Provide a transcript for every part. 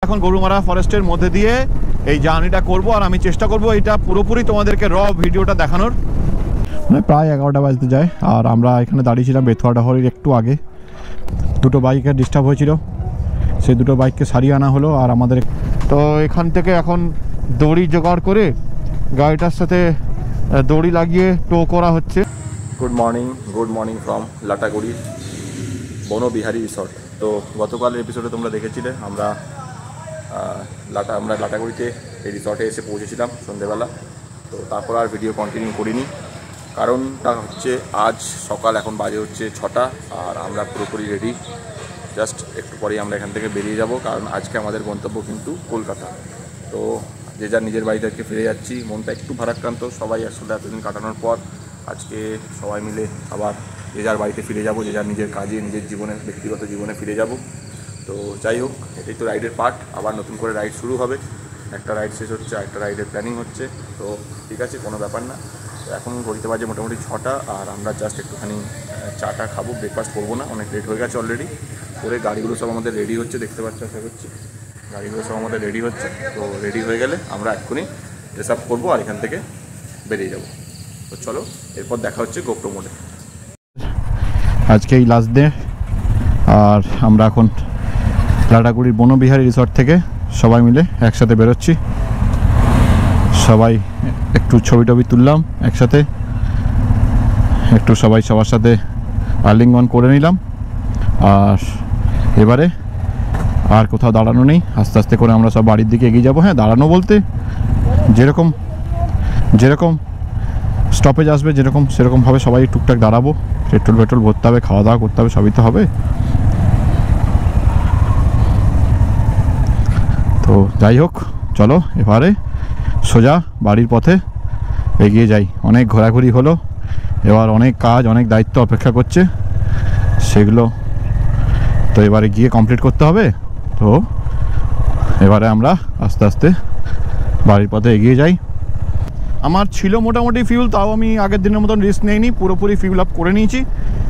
এখন গরুমারা ফরেস্টের মধ্যে দিয়ে এই জার্নিটা করব, আর আমি চেষ্টা করব এটা পুরোপুরি তোমাদেরকে র ভিডিওটা দেখানোর। মানে প্রায় 11টা বাজতে যায়, আর আমরা এখানে দাঁড়িয়েছিলাম বেথুয়াডা হরির একটু আগে। দুটো বাইকের ডিস্টার্ব হয়েছিল, সেই দুটো বাইককে সারিয়ে আনা হলো। আর আমাদের তো এখান থেকে এখন দড়ি জোগাড় করে গাড়িটার সাথে দড়ি লাগিয়ে টো করা হচ্ছে। Good morning from Lataguri Banabihari resort. তো গতকালের এপিসোডে তোমরা দেখেছিলে আমরা লাটাগুড়িতে এই রিসর্টে এসে পৌঁছেছিলাম সন্ধ্যেবেলা। তো তারপর আর ভিডিও কন্টিনিউ করিনি, কারণটা হচ্ছে আজ সকাল, এখন বাজে হচ্ছে 6টা, আর আমরা পুরোপুরি রেডি। জাস্ট একটু পরেই আমরা এখান থেকে বেরিয়ে যাব, কারণ আজকে আমাদের গন্তব্য কিন্তু কলকাতা। তো যে যার নিজের বাড়িতে আজকে ফিরে যাচ্ছি, মনটা একটু ভারাক্রান্ত। সবাই আসলে এতদিন কাটানোর পর আজকে সবাই মিলে আবার যে যার বাড়িতে ফিরে যাব, যে যার নিজের কাজে, নিজের জীবনে, ব্যক্তিগত জীবনে ফিরে যাব। তো যাই হোক, এটাই তো রাইডের পার্ট। আবার নতুন করে রাইড শুরু হবে, একটা রাইড শেষ হচ্ছে, একটা রাইডের প্ল্যানিং হচ্ছে। তো ঠিক আছে, কোনো ব্যাপার না। এখন ঘড়িতে বাজে মোটামুটি 6টা, আর আমরা জাস্ট একটুখানি চাটা খাবো, ব্রেকফাস্ট করবো না, অনেক লেট হয়ে গেছে অলরেডি। করে গাড়িগুলো সব আমাদের রেডি হচ্ছে, দেখতে পাচ্ছ, আশা করছি গাড়িগুলো সব আমাদের রেডি হচ্ছে। তো রেডি হয়ে গেলে আমরা এক্ষুনি ড্রেস আপ করবো আর এখান থেকে বেরিয়ে যাব। তো চলো, এরপর দেখা হচ্ছে গোপ্রো মোডে। আজকে এই লাস্ট ডে, আর আমরা এখন লাটাগুড়ির বনবিহারী রিসর্ট থেকে সবাই মিলে একসাথে বেরোচ্ছি। সবাই একটু ছবি টবি তুললাম একসাথে, একটু সবাই সবার সাথে আলিঙ্গন করে নিলাম। আর এবারে আর কোথাও দাঁড়ানো নেই, আস্তে আস্তে করে আমরা সব বাড়ির দিকে এগিয়ে যাবো। হ্যাঁ, দাঁড়ানো বলতে যেরকম স্টপেজ আসবে, সেরকমভাবে সবাই টুকটাক দাঁড়াবো। পেট্রোল ভরতে হবে, খাওয়া দাওয়া করতে হবে, সবই তো হবে। তো যাই হোক, চলো এবারে সোজা বাড়ির পথে এগিয়ে যাই। অনেক ঘোরাঘুরি হলো, এবার অনেক কাজ, অনেক দায়িত্ব অপেক্ষা করছে, সেগুলো তো এবারে গিয়ে কমপ্লিট করতে হবে। তো এবারে আমরা আস্তে আস্তে বাড়ির পথে এগিয়ে যাই। আমার ছিল মোটামুটি ফিউল, তাও আমি আগের দিনের মতন রিস্ক নেইনি, পুরোপুরি ফিউল আপ করে নিয়েছি।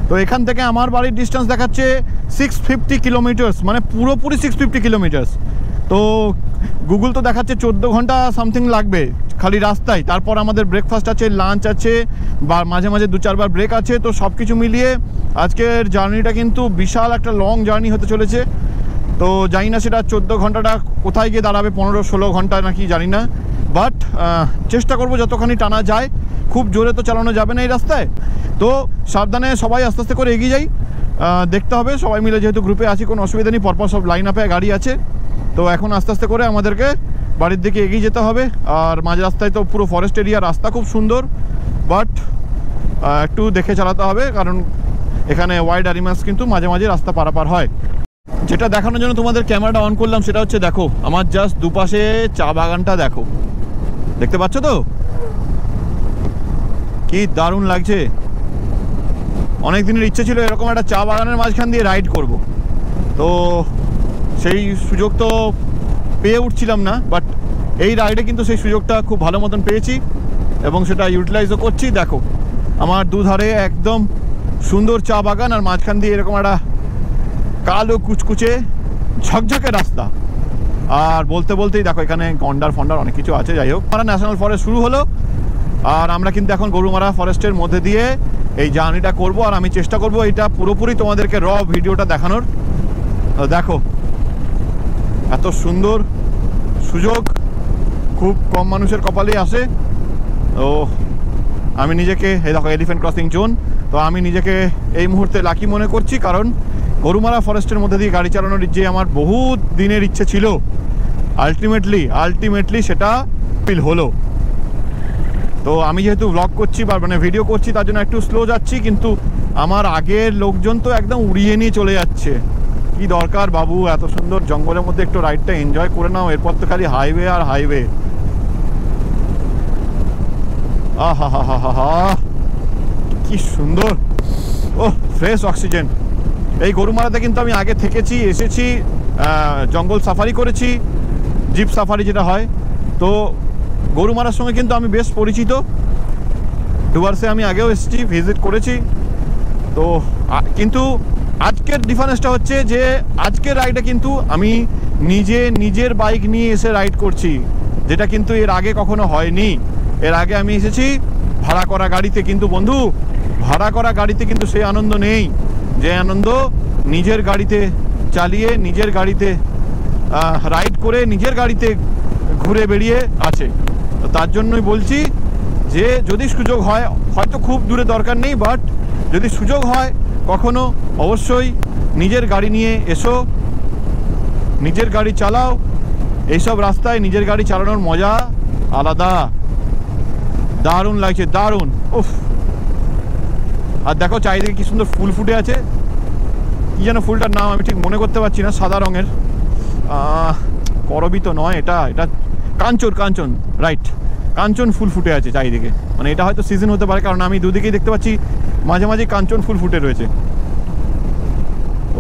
তো এখান থেকে আমার বাড়ির ডিস্টেন্স দেখাচ্ছে 650 কিলোমিটার্স, মানে পুরোপুরি 650 কিলোমিটার্স। তো গুগল তো দেখাচ্ছে 14 ঘন্টা সামথিং লাগবে খালি রাস্তায়। তারপর আমাদের ব্রেকফাস্ট আছে, লাঞ্চ আছে, বা মাঝে মাঝে 2-4 বার ব্রেক আছে। তো সব কিছু মিলিয়ে আজকের জার্নিটা কিন্তু বিশাল একটা লং জার্নি হতে চলেছে। তো জানি না সেটা 14 ঘন্টাটা কোথায় গিয়ে দাঁড়াবে, 15-16 ঘন্টা নাকি জানি না। বাট চেষ্টা করবো যতখানি টানা যায়। খুব জোরে তো চালানো যাবে না এই রাস্তায়, তো সাবধানে সবাই আস্তে আস্তে করে এগিয়ে যাই। দেখতে হবে সবাই মিলে, যেহেতু গ্রুপে আছি, কোনো অসুবিধা নেই, পরপর সব লাইন আপে গাড়ি আছে। তো এখন আস্তে আস্তে করে আমাদেরকে বাড়ির দিকে এগিয়ে যেতে হবে। আর মাঝ রাস্তায় তো পুরো ফরেস্ট এরিয়া, রাস্তা খুব সুন্দর, বাট একটু দেখে চালাতে হবে, কারণ এখানে ওয়াইল্ড অ্যানিমালস কিন্তু মাঝে মাঝে রাস্তা পারাপার হয়। যেটা দেখানোর জন্য তোমাদের ক্যামেরাটা অন করলাম সেটা হচ্ছে, দেখো আমার জাস্ট দুপাশে চা বাগানটা দেখো, দেখতে পাচ্ছ তো কি দারুণ লাগছে। অনেক দিনের ইচ্ছে ছিল এরকম একটা চা বাগানের মাঝখান দিয়ে রাইড করব, তো সেই সুযোগ তো পেয়ে উঠছিলাম না। বাট এই রাইডে কিন্তু সেই সুযোগটা খুব ভালো মতন পেয়েছি এবং সেটা ইউটিলাইজও করছি। দেখো আমার দুধারে একদম সুন্দর চা বাগান, আর মাঝখান দিয়ে এরকম একটা কালো কুচকুচে ঝকঝকে রাস্তা। আর বলতে বলতেই দেখো এখানে গন্ডার ফন্ডার অনেক কিছু আছে। যাই হোক, গরুমারা ন্যাশনাল ফরেস্ট শুরু হলো, আর আমরা কিন্তু এখন গরুমারা ফরেস্টের মধ্যে দিয়ে এই জার্নিটা করব, আর আমি চেষ্টা করব এটা পুরোপুরি তোমাদেরকে র ভিডিওটা দেখানোর। দেখো এত সুন্দর সুযোগ খুব কম মানুষের কপালেই আসে। তো আমি নিজেকে, এই দেখো এলিফ্যান্ট ক্রসিং জোন, তো আমি নিজেকে এই মুহূর্তে লাকি মনে করছি, কারণ গরুমারা ফরেস্টের মধ্যে দিয়ে গাড়ি চালানোর যে আমার বহুত দিনের ইচ্ছে ছিল, আলটিমেটলি সেটা ফিল হলো। তো আমি যেহেতু ব্লগ করছি বা মানে ভিডিও করছি, তার জন্য একটু স্লো যাচ্ছি, কিন্তু আমার আগের লোকজন তো একদম উড়িয়ে নিয়ে চলে যাচ্ছে। কি দরকার বাবু, এত সুন্দর জঙ্গলের মধ্যে একটু রাইডটা এনজয় করে নাও, এরপর তো খালি হাইওয়ে আর হাইওয়ে। আহা হা হা হা হা, কি সুন্দর, ও ফ্রেশ অক্সিজেন। এই গরুমারাতে কিন্তু আমি আগে থেকেছি, এসেছি, জঙ্গল সাফারি করেছি, জিপ সাফারি যেটা হয়। তো গরুমারার সঙ্গে কিন্তু আমি বেশ পরিচিত, ডুয়ার্সে আমি আগেও এসেছি, ভিজিট করেছি। তো কিন্তু আজকের ডিফারেন্সটা হচ্ছে যে আজকের রাইডে কিন্তু আমি নিজের বাইক নিয়ে এসে রাইড করছি, যেটা কিন্তু এর আগে কখনো হয়নি। এর আগে আমি এসেছি ভাড়া করা গাড়িতে, কিন্তু বন্ধু ভাড়া করা গাড়িতে কিন্তু সেই আনন্দ নেই যে আনন্দ নিজের গাড়িতে চালিয়ে, নিজের গাড়িতে রাইড করে, নিজের গাড়িতে ঘুরে বেরিয়ে আছে। তো তার জন্যই বলছি যে যদি সুযোগ হয়, হয়তো খুব দূরে দরকার নেই, বাট যদি সুযোগ হয় কখনো অবশ্যই নিজের গাড়ি নিয়ে এসো, নিজের গাড়ি চালাও। এইসব রাস্তায় নিজের গাড়ি চালানোর মজা আলাদা, দারুণ লাগছে, দারুণ। উফ, আর দেখো চারিদিকে কি সুন্দর ফুল ফুটে আছে। কি যেন ফুলটার নাম আমি ঠিক মনে করতে পারছি না, সাদা রঙের। করবি তো নয়, এটা কাঞ্চন, রাইট, কাঞ্চন ফুল ফুটে আছে চারিদিকে। মানে এটা হয়তো সিজন হতে পারে, কারণ আমি দুদিকেই দেখতে পাচ্ছি মাঝে মাঝে কাঞ্চন ফুল ফুটে রয়েছে।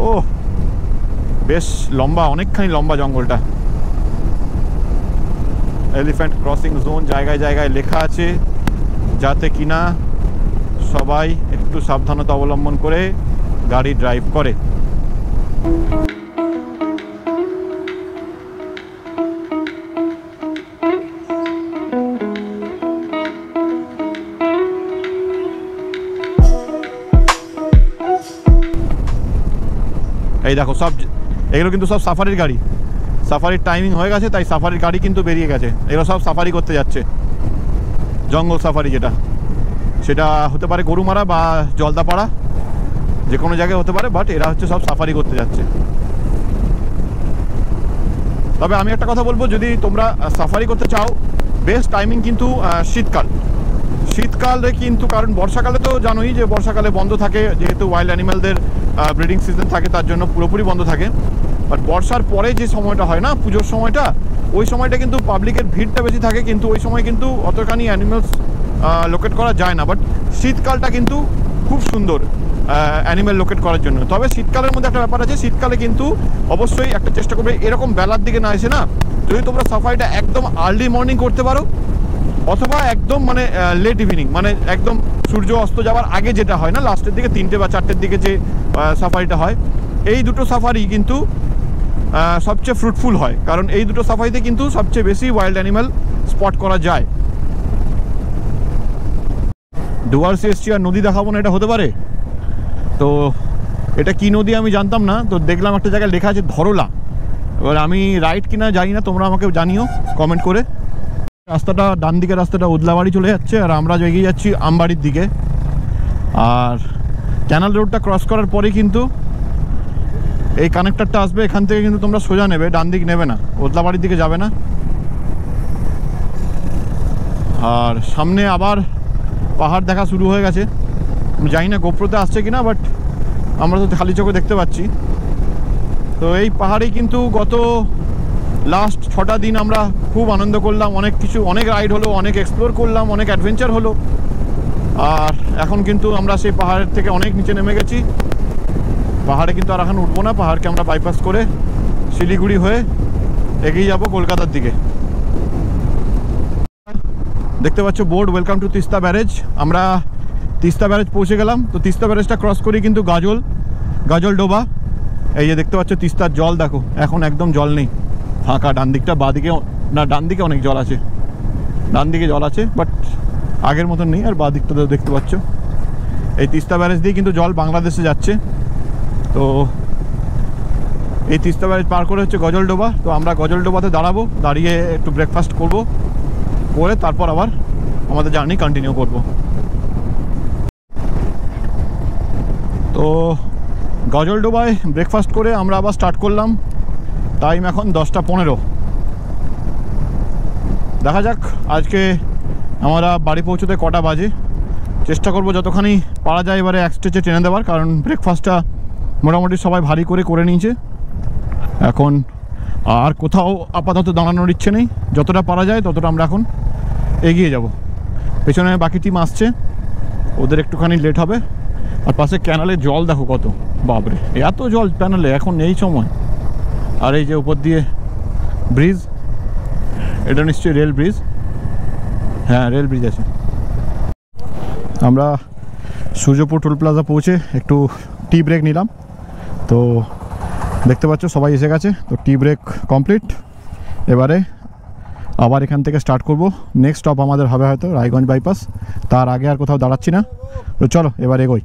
ও বেশ লম্বা, অনেকখানি লম্বা জঙ্গলটা। এলিফ্যান্ট ক্রসিং জোন জায়গায় জায়গায় লেখা আছে, যাতে কিনা সবাই একটু সাবধানতা অবলম্বন করে গাড়ি ড্রাইভ করে। এই দেখো সব এগুলো কিন্তু সব সাফারির গাড়ি, সাফারির টাইমিং হয়ে গেছে, তাই সাফারির গাড়ি কিন্তু বেরিয়ে গেছে। এগুলো সব সাফারি করতে যাচ্ছে, জঙ্গল সাফারি, যেটা সেটা হতে পারে গরুমারা বা জলদাপাড়া, যে কোনো জায়গায় হতে পারে, বাট এরা হচ্ছে সব সাফারি করতে যাচ্ছে। তবে আমি একটা কথা বলবো, যদি তোমরা সাফারি করতে চাও, বেস্ট টাইমিং কিন্তু শীতকালে কিন্তু, কারণ বর্ষাকালে তো জানোই যে বর্ষাকালে বন্ধ থাকে, যেহেতু ওয়াইল্ড অ্যানিম্যালদের ব্রিডিং সিজন থাকে, তার জন্য পুরোপুরি বন্ধ থাকে। বাট বর্ষার পরে যে সময়টা হয় না, পুজোর সময়টা, ওই সময়টা কিন্তু পাবলিকের ভিড়টা বেশি থাকে, কিন্তু ওই সময় কিন্তু অতখানি অ্যানিমেলস লোকেট করা যায় না। বাট শীতকালটা কিন্তু খুব সুন্দর অ্যানিমেল লোকেট করার জন্য। তবে শীতকালের মধ্যে একটা ব্যাপার আছে, শীতকালে কিন্তু অবশ্যই একটা চেষ্টা করবে এরকম বেলার দিকে না এসে, না যদি তোমরা সাফারিটা একদম আর্লি মর্নিং করতে পারো, অথবা একদম মানে লেট ইভিনিং, মানে একদম সূর্য অস্ত যাওয়ার আগে যেটা হয় না, লাস্টের দিকে 3টে বা 4টের দিকে যে সাফারিটা হয়, এই দুটো সাফারি কিন্তু সবচেয়ে ফ্রুটফুল হয়, কারণ এই দুটো সাফারিতে কিন্তু সবচেয়ে বেশি ওয়াইল্ড অ্যানিম্যাল স্পট করা যায়। ডুয়ার্সে এসছি আর নদী দেখাবো না, এটা হতে পারে? তো এটা কি নদী আমি জানতাম না, তো দেখলাম একটা জায়গায় লেখা আছে ধরলা। এবার আমি রাইট কিনা জানি না, তোমরা আমাকে জানিও কমেন্ট করে। রাস্তাটা ডান দিকে, রাস্তাটা উদলাবাড়ি চলে যাচ্ছে, আর আমরা এগিয়ে যাচ্ছি আমবাড়ির দিকে। আর ক্যানাল রোডটা ক্রস করার পরেই কিন্তু এই কানেক্টরটা আসবে, এখান থেকে কিন্তু তোমরা সোজা নেবে, ডান দিক নেবে না, উদলাবাড়ির দিকে যাবে না। আর সামনে আবার পাহাড় দেখা শুরু হয়ে গেছে, আমি জানি না গোপ্রোতে আসছে কিনা, বাট আমরা তো খালি চোখে দেখতে পাচ্ছি। তো এই পাহাড়েই কিন্তু গত লাস্ট 6টা দিন আমরা খুব আনন্দ করলাম, অনেক কিছু, অনেক রাইড হলো, অনেক এক্সপ্লোর করলাম, অনেক অ্যাডভেঞ্চার হলো। আর এখন কিন্তু আমরা সেই পাহাড়ের থেকে অনেক নিচে নেমে গেছি। পাহাড়ে কিন্তু আর এখন উঠবো না, পাহাড়কে আমরা বাইপাস করে শিলিগুড়ি হয়ে এগিয়ে যাব কলকাতার দিকে। দেখতে পাচ্ছ board, welcome to Teesta barrage. আমরা তিস্তা ব্যারেজ পৌঁছে গেলাম। তো তিস্তা ব্যারেজটা ক্রস করি কিন্তু গাজল ডোবা। এই যে দেখতে পাচ্ছ তিস্তার জল, দেখো এখন একদম জল নেই, ফাঁকা। ডান দিকটা, বাঁ দিকে না, ডান দিকে অনেক জল আছে, ডান দিকে জল আছে, বাট আগের মতন নেই। আর বাঁ দিকটা দেখতে পাচ্ছ, এই তিস্তা ব্যারেজ দিয়ে কিন্তু জল বাংলাদেশে যাচ্ছে। তো এই তিস্তা ব্যারেজ পার করে হচ্ছে গজলডোবা। তো আমরা গজলডোবাতে দাঁড়াবো, দাঁড়িয়ে একটু ব্রেকফাস্ট করবো, করে তারপর আবার আমাদের জার্নি কন্টিনিউ করব। তো গজলডোবায় ব্রেকফাস্ট করে আমরা আবার স্টার্ট করলাম। টাইম এখন 10টা 15। দেখা যাক আজকে আমরা বাড়ি পৌঁছতে কটা বাজে। চেষ্টা করব যতখানি পারা যায় এবারে এক স্টেজে টেনে দেওয়ার, কারণ ব্রেকফাস্টটা মোটামুটি সবাই ভারী করে নিয়েছে। এখন আর কোথাও আপাতত দাঁড়ানোর ইচ্ছে নেই, যতটা পারা যায় ততটা আমরা এখন এগিয়ে যাব। পেছনে বাকি টিম আসছে, ওদের একটুখানি লেট হবে। আর পাশে ক্যানালে জল দেখো কত, বাপরে এত জল ক্যানালে এখন এই সময়। আর এই যে উপর দিয়ে ব্রিজ, এটা নিশ্চয়ই রেল ব্রিজ, হ্যাঁ রেল ব্রিজ আছে। আমরা সূর্যপুর টোল প্লাজা পৌঁছে একটু টি ব্রেক নিলাম, তো দেখতে পাচ্ছ সবাই এসে গেছে, তো টি ব্রেক কমপ্লিট। এবারে আবার এখান থেকে স্টার্ট করব। নেক্সট স্টপ আমাদের হবে হয়তো রায়গঞ্জ বাইপাস, তার আগে আর কোথাও দাঁড়াচ্ছি না। তো চলো এবার এগোই।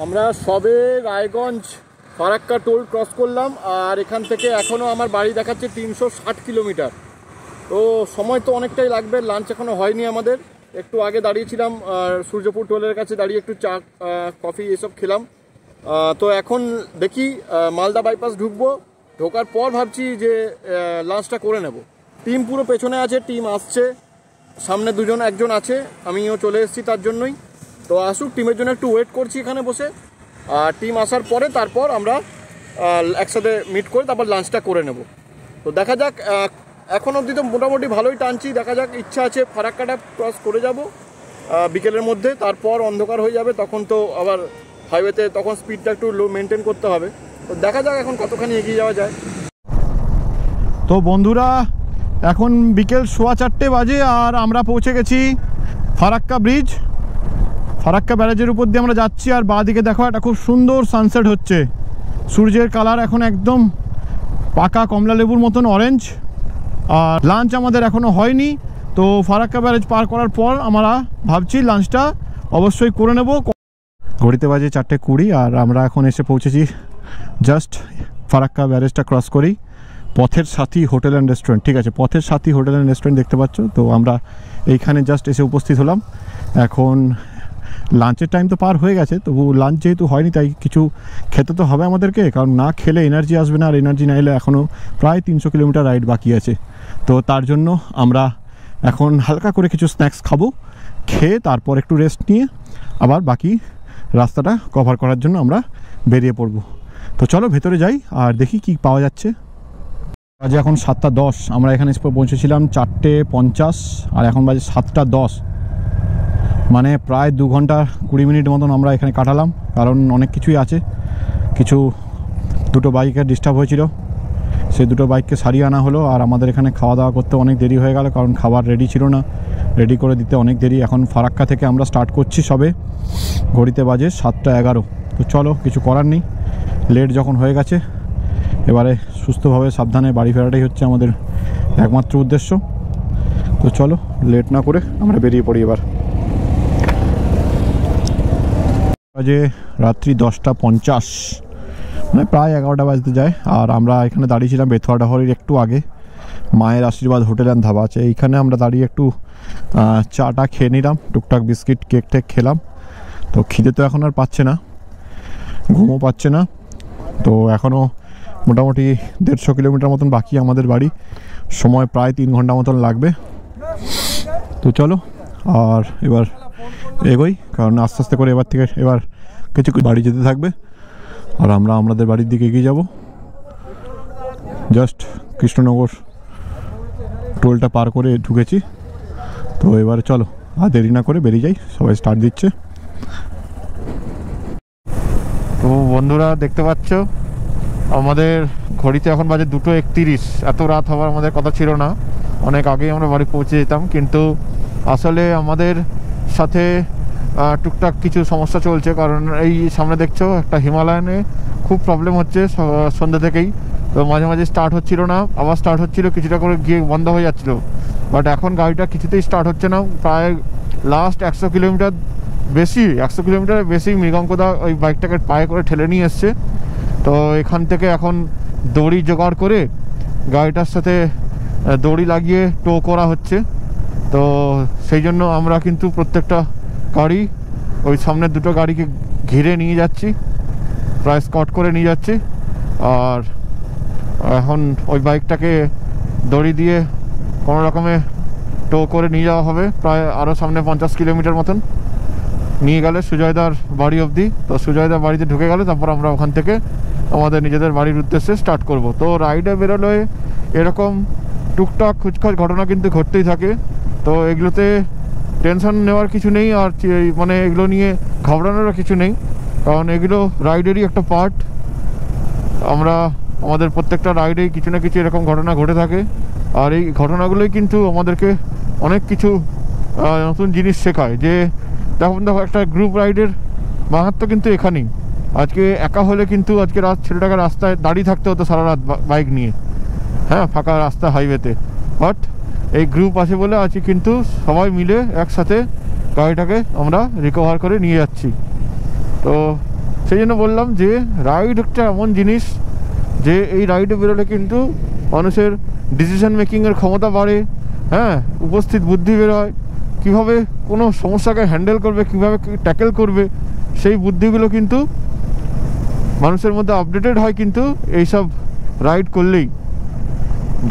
আমরা সবে রায়গঞ্জ ফারাক্কা টোল ক্রস করলাম, আর এখান থেকে এখনও আমার বাড়ি দেখাচ্ছে 360 কিলোমিটার। তো সময় তো অনেকটাই লাগবে, লাঞ্চ এখনও হয়নি আমাদের। একটু আগে দাঁড়িয়েছিলাম সূর্যপুর টোলের কাছে, দাঁড়িয়ে একটু চা কফি এসব খেলাম। তো এখন দেখি মালদা বাইপাস ঢুকবো, ঢোকার পর ভাবছি যে লাঞ্চটা করে নেব। টিম পুরো পেছনে আছে, টিম আসছে, সামনে একজন আছে, আমিও চলে এসেছি তার জন্যই। তো আসুক, টিমের জন্য একটু ওয়েট করছি এখানে বসে। আর টিম আসার পরে তারপর আমরা একসাথে মিট করে তারপর লাঞ্চটা করে নেব। তো দেখা যাক, এখন অবধি তো মোটামুটি ভালোই টানছি, দেখা যাক। ইচ্ছা আছে ফারাক্কাটা ক্রস করে যাব বিকেলের মধ্যে, তারপর অন্ধকার হয়ে যাবে, তখন তো আবার হাইওয়েতে তখন স্পিডটা একটু লো মেনটেন করতে হবে। তো দেখা যাক এখন কতখানি এগিয়ে যাওয়া যায়। তো বন্ধুরা, এখন বিকেল 4:15 বাজে, আর আমরা পৌঁছে গেছি ফারাক্কা ব্রিজ। ফারাক্কা ব্যারেজের উপর দিয়ে আমরা যাচ্ছি, আর বাঁ দিকে দেখো একটা খুব সুন্দর সানসেট হচ্ছে। সূর্যের কালার এখন একদম পাকা কমলা লেবুর মতন অরেঞ্জ। আর লাঞ্চ আমাদের এখনও হয়নি, তো ফারাক্কা ব্যারেজ পার করার পর আমরা ভাবছি লাঞ্চটা অবশ্যই করে নেব। ঘড়িতে বাজে 4:20, আর আমরা এখন এসে পৌঁছেছি জাস্ট ফারাক্কা ব্যারেজটা ক্রস করি পথের সাথী হোটেল অ্যান্ড রেস্টুরেন্ট। ঠিক আছে, পথের সাথী হোটেল অ্যান্ড রেস্টুরেন্ট দেখতে পাচ্ছ। তো আমরা এইখানে জাস্ট এসে উপস্থিত হলাম। এখন লাঞ্চের টাইম তো পার হয়ে গেছে, তবু লাঞ্চ যেহেতু হয়নি তাই কিছু খেতে তো হবে আমাদেরকে, কারণ না খেলে এনার্জি আসবে না, আর এনার্জি না এলে এখনও প্রায় 300 কিলোমিটার রাইড বাকি আছে। তো তার জন্য আমরা এখন হালকা করে কিছু স্ন্যাক্স খাবো, খেয়ে তারপর একটু রেস্ট নিয়ে আবার বাকি রাস্তাটা কভার করার জন্য আমরা বেরিয়ে পড়ব। তো চলো ভেতরে যাই আর দেখি কি পাওয়া যাচ্ছে। আজ এখন 7:10, আমরা এখানে পৌঁছেছিলাম 4:50, আর এখন বাজে 7:10, মানে প্রায় 2 ঘন্টা 20 মিনিট মতন আমরা এখানে কাটালাম। কারণ অনেক কিছুই আছে, দুটো বাইকের ডিস্টার্ব হয়েছিল, সেই দুটো বাইককে সারিয়ে আনা হলো। আর আমাদের এখানে খাওয়া দাওয়া করতে অনেক দেরি হয়ে গেল, কারণ খাবার রেডি ছিল না, রেডি করে দিতে অনেক দেরি। এখন ফারাক্কা থেকে আমরা স্টার্ট করছি সবে, ঘড়িতে বাজে 7:11। তো চলো, কিছু করার নেই, লেট যখন হয়ে গেছে এবারে সুস্থভাবে সাবধানে বাড়ি ফেরাটাই হচ্ছে আমাদের একমাত্র উদ্দেশ্য। তো চলো লেট না করে আমরা বেরিয়ে পড়ি এবার। বাজে রাত্রি 10:50, মানে প্রায় 11টা বাজতে যায়। আর আমরা এখানে দাঁড়িয়েছিলাম বেথুয়াডাহরির একটু আগে, মায়ের আশীর্বাদ হোটেল অ্যান্ড ধাবা আছে এইখানে। আমরা দাঁড়িয়ে একটু চাটা খেয়ে নিলাম, টুকটাক বিস্কিট কেক টেক খেলাম। তো খিদে তো এখন আর পাচ্ছে না, ঘুমও পাচ্ছে না। তো এখনও মোটামুটি 150 কিলোমিটার মতন বাকি আমাদের বাড়ি, সময় প্রায় 3 ঘন্টা মতন লাগবে। তো চলো আর এবার এগোই, কারণ আস্তে আস্তে করে এবার কিছু বাড়ি যেতে থাকবে, আর আমরা আমাদের বাড়ির দিকে এগিয়ে যাব। জাস্ট কৃষ্ণনগর টোলটা পার করে ঢুকেছি। তো এবারে চলো আর দেরি না করে বেরিয়ে যাই, সবাই স্টার্ট দিচ্ছে। তো বন্ধুরা দেখতে পাচ্ছ আমাদের ঘড়িতে এখন বাজে 2:31। এত রাত হওয়ার আমাদের কথা ছিল না, অনেক আগেই আমরা বাড়ি পৌঁছে যেতাম, কিন্তু আসলে আমাদের সাথে টুকটাক কিছু সমস্যা চলছে। কারণ এই সামনে দেখছো একটা হিমালয়ানে খুব প্রবলেম হচ্ছে সন্ধ্যা থেকেই। তো মাঝে মাঝে স্টার্ট হচ্ছিল না, আবার স্টার্ট হচ্ছিল, কিছুটা করে গিয়ে বন্ধ হয়ে যাচ্ছিলো। বাট এখন গাড়িটা কিছুতেই স্টার্ট হচ্ছে না। প্রায় লাস্ট 100 কিলোমিটার বেশি মৃগঙ্কদা ওই বাইকটাকে পায়ে করে ঠেলে নিয়ে এসছে। তো এখান থেকে এখন দড়ি জোগাড় করে গাড়িটার সাথে দড়ি লাগিয়ে টো করা হচ্ছে। তো সেই জন্য আমরা কিন্তু প্রত্যেকটা গাড়ি, ওই সামনের দুটো গাড়িকে ঘিরে নিয়ে যাচ্ছি, প্রায় স্কট করে নিয়ে যাচ্ছি। আর এখন ওই বাইকটাকে দড়ি দিয়ে কোনো রকমে টো করে নিয়ে যাওয়া হবে, প্রায় আরও সামনে 50 কিলোমিটার মতন নিয়ে গেলে সুজয়দার বাড়ি অবধি। তো সুজয়দার বাড়িতে ঢুকে গেলে তারপর আমরা ওখান থেকে আমাদের নিজেদের বাড়ির উদ্দেশ্যে স্টার্ট করব। তো রাইডে বেরোলে এরকম টুকটাক খুচখাচ ঘটনা কিন্তু ঘটতেই থাকে। তো এগুলোতে টেনশন নেওয়ার কিছু নেই, আর মানে এগুলো নিয়ে ঘাবড়ানোরও কিছু নেই, কারণ এগুলো রাইডেরই একটা পার্ট। আমাদের প্রত্যেকটা রাইডেই কিছু না কিছু এরকম ঘটনা ঘটে থাকে, আর এই ঘটনাগুলোই কিন্তু আমাদেরকে অনেক কিছু নতুন জিনিস শেখায়। যে দেখো একটা গ্রুপ রাইডের মাহাত্ম্য কিন্তু এখানেই। আজকে একা হলে কিন্তু আজকে ছেলেটাকে রাস্তায় দাঁড়িয়ে থাকতে হতো সারা রাত বাইক নিয়ে, হ্যাঁ, ফাঁকা রাস্তা হাইওয়েতে। বাট এই গ্রুপ আছে বলে আজকে কিন্তু সবাই মিলে একসাথে গাড়িটাকে আমরা রিকভার করে নিয়ে যাচ্ছি। তো সেই জন্য বললাম যে রাইড একটা এমন জিনিস যে এই রাইডে বেরোলে কিন্তু মানুষের ডিসিশন মেকিংয়ের ক্ষমতা বাড়ে, হ্যাঁ, উপস্থিত বুদ্ধি বেরোয়, কীভাবে কোনো সমস্যাকে হ্যান্ডেল করবে, কীভাবে ট্যাকেল করবে, সেই বুদ্ধিগুলো কিন্তু মানুষের মধ্যে আপডেটেড হয় কিন্তু এইসব রাইড করলেই।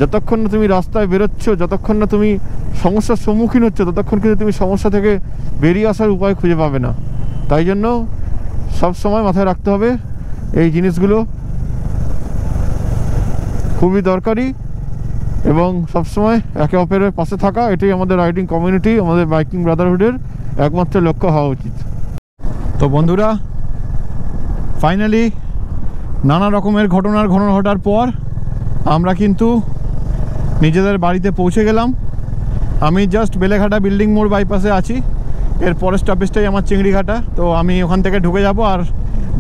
যতক্ষণ না তুমি রাস্তায় বেরোচ্ছ, যতক্ষণ না তুমি সমস্যার সম্মুখীন হচ্ছ, ততক্ষণ কিন্তু তুমি সমস্যা থেকে বেরিয়ে আসার উপায় খুঁজে পাবে না। তাই জন্য সব সময় মাথায় রাখতে হবে এই জিনিসগুলো খুবই দরকারি, এবং সবসময় একে অপরের পাশে থাকা, এটাই আমাদের রাইডিং কমিউনিটি, আমাদের বাইকিং ব্রাদারহুডের একমাত্র লক্ষ্য হওয়া উচিত। তো বন্ধুরা, ফাইনালি নানা রকমের ঘটনা ঘটার পর আমরা কিন্তু নিজেদের বাড়িতে পৌঁছে গেলাম। আমি জাস্ট বেলেঘাটা বিল্ডিং মোড় বাইপাসে আছি, এর পরের স্টপেজটাই আমার চিংড়িঘাটা। তো আমি ওখান থেকে ঢুকে যাব, আর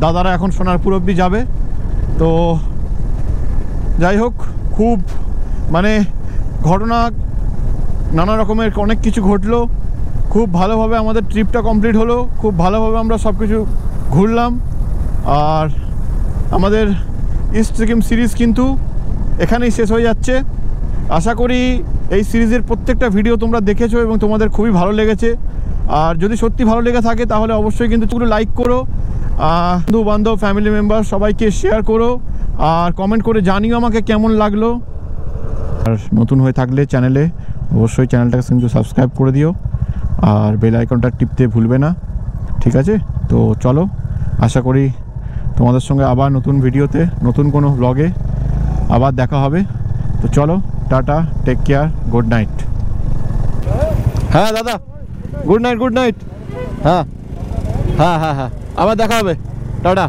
দাদারা এখন সোনারপুর অবধি যাবে। তো যাই হোক, খুব মানে ঘটনা নানা রকমের অনেক কিছু ঘটলো। খুব ভালোভাবে আমাদের ট্রিপটা কমপ্লিট হলো, খুব ভালোভাবে আমরা সব কিছু ঘুরলাম। আর আমাদের ইস্ট সিকিম সিরিজ কিন্তু এখানেই শেষ হয়ে যাচ্ছে। আশা করি এই সিরিজের প্রত্যেকটা ভিডিও তোমরা দেখেছো এবং তোমাদের খুবই ভালো লেগেছে। আর যদি সত্যি ভালো লেগে থাকে তাহলে অবশ্যই কিন্তু একটু লাইক করো, বন্ধু বান্ধব ফ্যামিলি মেম্বার সবাইকে শেয়ার করো, আর কমেন্ট করে জানিও আমাকে কেমন লাগলো। আর নতুন হয়ে থাকলে চ্যানেলে অবশ্যই চ্যানেলটাকে কিন্তু সাবস্ক্রাইব করে দিও, আর বেল আইকনটা টিপতে ভুলবে না, ঠিক আছে? তো চলো, আশা করি তোমাদের সঙ্গে আবার নতুন ভিডিওতে, নতুন কোনো ব্লগে আবার দেখা হবে। তো চলো, tata, take care, good night. হ্যাঁ দাদা, গুড নাইট, গুড নাইট। হ্যাঁ হ্যাঁ হ্যাঁ হ্যাঁ, আবার দেখা হবে, টাটা।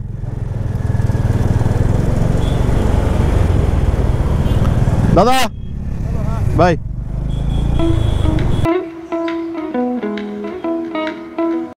দাদা বাই।